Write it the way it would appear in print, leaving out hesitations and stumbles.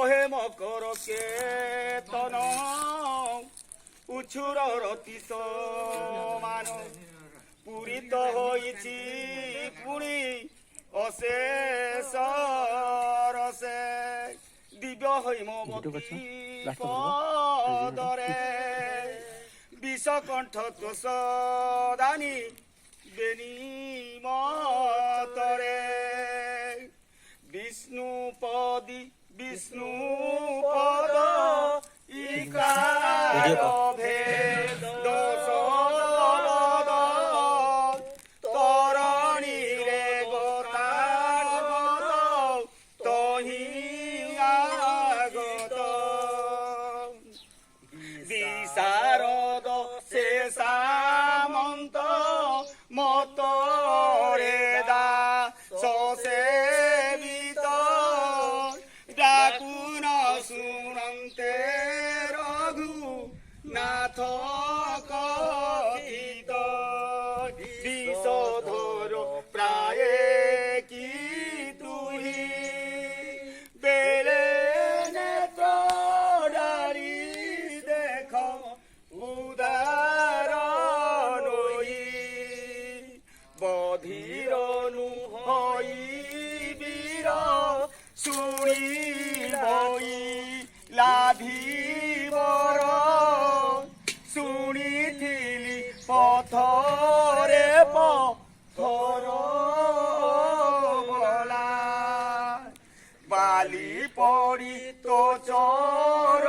বহে মকর কেতন উছুর রতি সমান পূরিত হইছি পুଣି অশেষ রসে দিব্য হৈমবতী পদরে বিষকণ্ঠ তোষ দানি বেনি মতরে বিষ্ণু পদ ইকার ভেদ সবদ তরণী রে গতাগত তহি আগত বিশারদ সে সামন্ত মতরে দাস সেবিত ডাকুন শুনন্তে রঘু নাথ কথিত বিষধর প্রায় কি তুহি বেলে নেত্র ডারি দেখ উদার নই বধির হই বীর শুনি বই লাধিবর শুনিথিলি পথরে পথর বলা বালি পড়ি তো চর